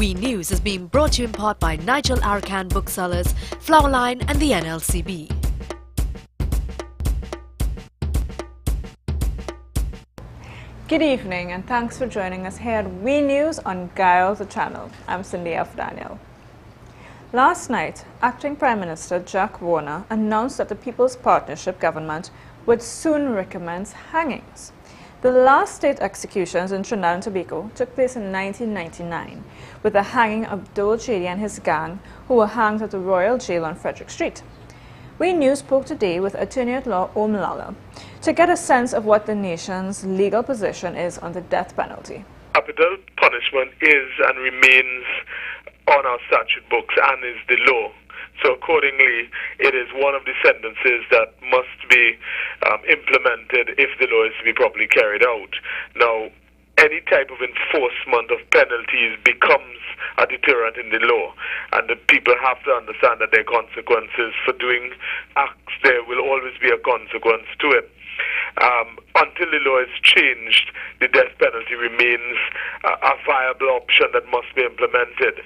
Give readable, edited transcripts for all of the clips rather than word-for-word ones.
We News is being brought to you in part by Nigel Arakan Booksellers, Flowerline and the NLCB. Good evening and thanks for joining us here at We News on Gayelle the channel. I'm Cindy F. Daniel. Last night, Acting Prime Minister Jack Warner announced that the People's Partnership government would soon recommence hangings. The last state executions in Trinidad and Tobago took place in 1999 with the hanging of Abdul Chedi and his gang, who were hanged at the Royal Jail on Frederick Street. We News spoke today with Attorney-at-Law Omlala to get a sense of what the nation's legal position is on the death penalty. Capital punishment is and remains on our statute books and is the law. So accordingly, it is one of the sentences that must be implemented if the law is to be properly carried out. Now, any type of enforcement of penalties becomes a deterrent in the law, and the people have to understand that there are consequences for doing acts. There will always be a consequence to it. Until the law is changed, the death penalty remains a viable option that must be implemented.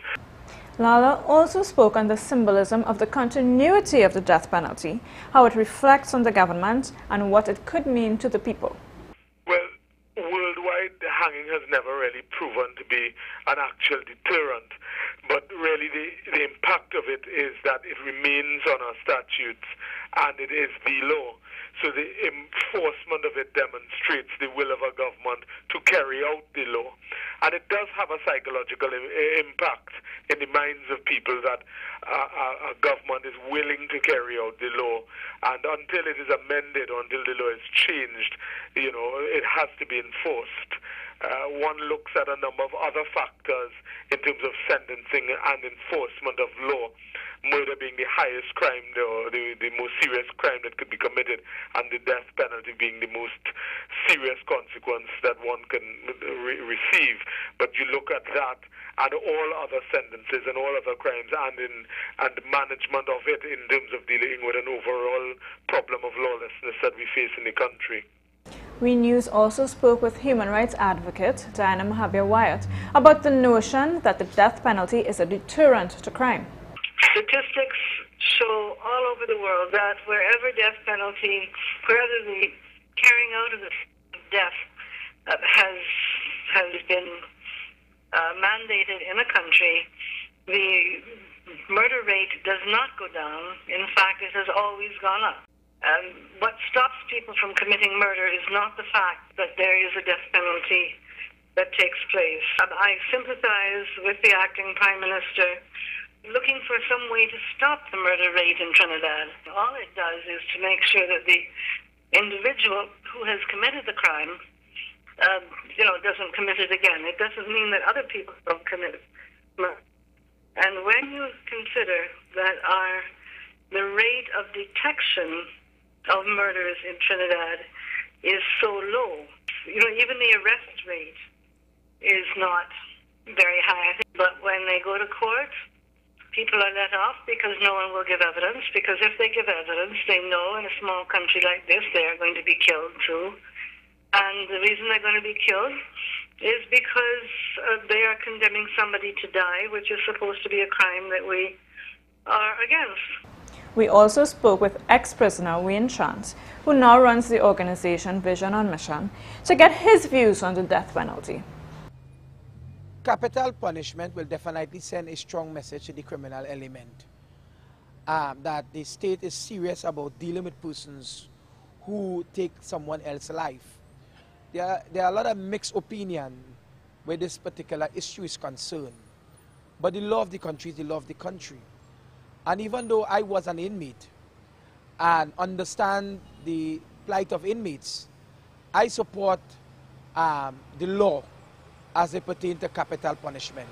Lala also spoke on the symbolism of the continuity of the death penalty, how it reflects on the government, and what it could mean to the people. Well, worldwide, the hanging has never really proven to be an actual deterrent, but really the impact of it is that it remains on our statutes and it is the law. So the enforcement of it demonstrates the will of a government to carry out the law. And it does have a psychological impact in the minds of people that a government is willing to carry out the law. And until it is amended, until the law is changed, it has to be enforced. One looks at a number of other factors in terms of sentencing and enforcement of law, murder being the highest crime or the most serious crime that could be committed, and the death penalty being the most serious consequence that one can receive. But you look at that and all other sentences and all other crimes and the management of it in terms of dealing with an overall problem of lawlessness that we face in the country. We News also spoke with human rights advocate Diana Mahabir-Wyatt about the notion that the death penalty is a deterrent to crime. Statistics show all over the world that wherever the carrying out of the death has been mandated in a country, the murder rate does not go down. In fact, it has always gone up. What stops people from committing murder is not the fact that there is a death penalty that takes place. I sympathize with the acting Prime Minister looking for some way to stop the murder rate in Trinidad. All it does is to make sure that the individual who has committed the crime doesn't commit it again. It doesn't mean that other people don't commit murder. And when you consider that the rate of detection of murders in Trinidad is so low, even the arrest rate is not very high. But when they go to court, people are let off because no one will give evidence, because if they give evidence, they know in a small country like this they are going to be killed too. And the reason they're going to be killed is because they are condemning somebody to die, which is supposed to be a crime that we are against. We also spoke with ex-prisoner Wayne Chance, who now runs the organization Vision on Mission, to get his views on the death penalty. Capital punishment will definitely send a strong message to the criminal element that the state is serious about dealing with persons who take someone else's life. There are a lot of mixed opinion where this particular issue is concerned. But the law of the country is the law of the country. And even though I was an inmate and understand the plight of inmates, I support the law as it pertains to capital punishment.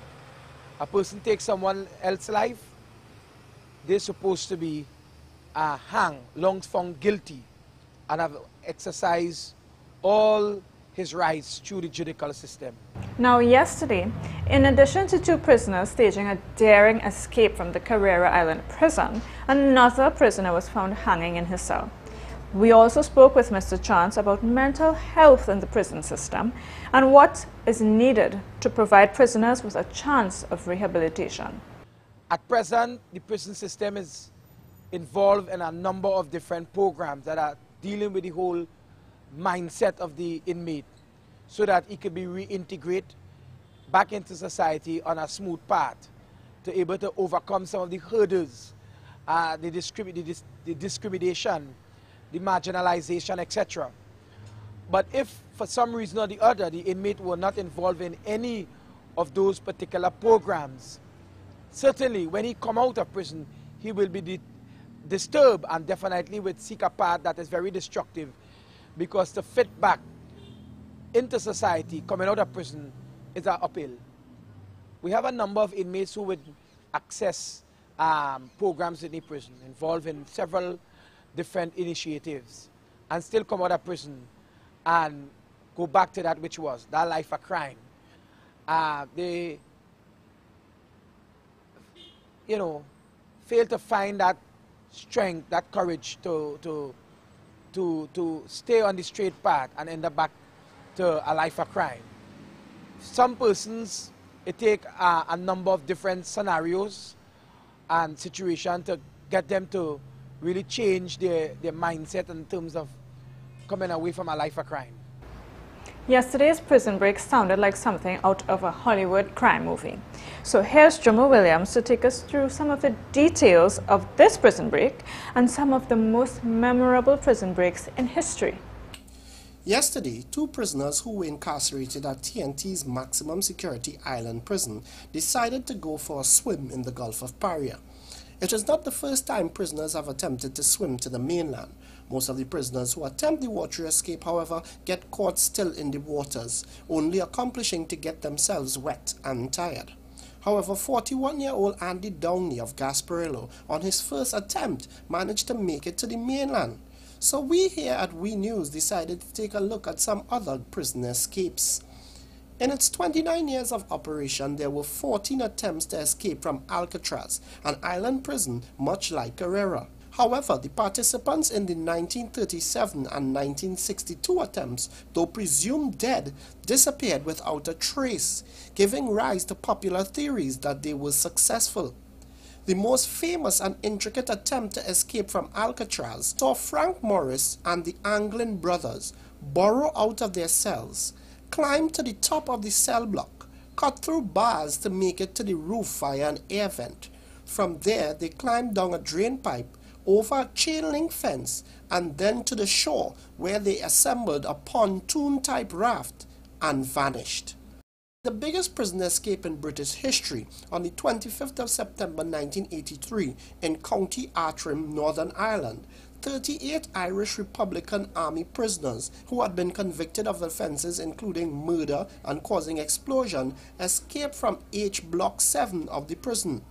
A person takes someone else's life, they're supposed to be hanged, long found guilty, and have exercised all his rights through the judicial system. Now, yesterday, in addition to 2 prisoners staging a daring escape from the Carrera Island prison, another prisoner was found hanging in his cell. We also spoke with Mr. Chance about mental health in the prison system and what is needed to provide prisoners with a chance of rehabilitation. At present, the prison system is involved in a number of different programs that are dealing with the whole mindset of the inmate so that he can be reintegrated back into society on a smooth path to able to overcome some of the hurdles, the discrimination, the marginalization, etc. But if for some reason or the other the inmate were not involved in any of those particular programs, certainly when he come out of prison, he will be disturbed and definitely would seek a path that is very destructive, because to fit back into society coming out of prison is an uphill. We have a number of inmates who would access programs in the prison, involved in several different initiatives, and still come out of prison and go back to that which was that life of crime. They, fail to find that strength, that courage to stay on the straight path and end up back to a life of crime. Some persons, it take a number of different scenarios and situations to get them to really change their mindset in terms of coming away from a life of crime. Yesterday's prison break sounded like something out of a Hollywood crime movie. So here's Jomo Williams to take us through some of the details of this prison break and some of the most memorable prison breaks in history. Yesterday, 2 prisoners who were incarcerated at TNT's maximum security island prison decided to go for a swim in the Gulf of Paria. It is not the first time prisoners have attempted to swim to the mainland. Most of the prisoners who attempt the water escape, however, get caught still in the waters, only accomplishing to get themselves wet and tired. However, 41-year-old Andy Downey of Gasparillo, on his first attempt, managed to make it to the mainland. So we here at We News decided to take a look at some other prison escapes. In its 29 years of operation, there were 14 attempts to escape from Alcatraz, an island prison much like Carrera. However, the participants in the 1937 and 1962 attempts, though presumed dead, disappeared without a trace, giving rise to popular theories that they were successful. The most famous and intricate attempt to escape from Alcatraz saw Frank Morris and the Anglin brothers burrow out of their cells, climb to the top of the cell block, cut through bars to make it to the roof via an air vent. From there, they climbed down a drain pipe, over a chain link fence, and then to the shore, where they assembled a pontoon-type raft and vanished. The biggest prison escape in British history on the 25th of September 1983 in County Antrim, Northern Ireland. 38 Irish Republican Army prisoners who had been convicted of offences including murder and causing explosion escaped from H Block 7 of the prison.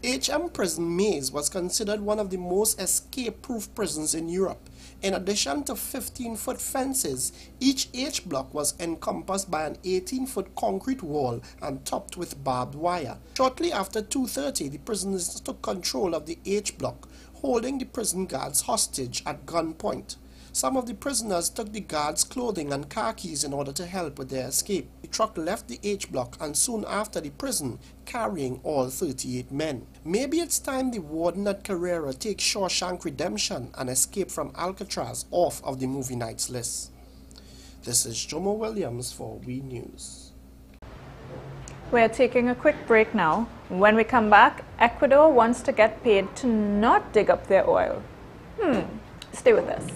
HM Prison Maze was considered one of the most escape-proof prisons in Europe. In addition to 15-foot fences, each H block was encompassed by an 18-foot concrete wall and topped with barbed wire. Shortly after 2:30, the prisoners took control of the H block, holding the prison guards hostage at gunpoint. Some of the prisoners took the guards' clothing and car keys in order to help with their escape. The truck left the H block and soon after the prison, carrying all 38 men. Maybe it's time the warden at Carrera takes Shawshank Redemption and Escape from Alcatraz off of the movie nights list. This is Jomo Williams for We News. We're taking a quick break now. When we come back, Ecuador wants to get paid to not dig up their oil. Stay with us.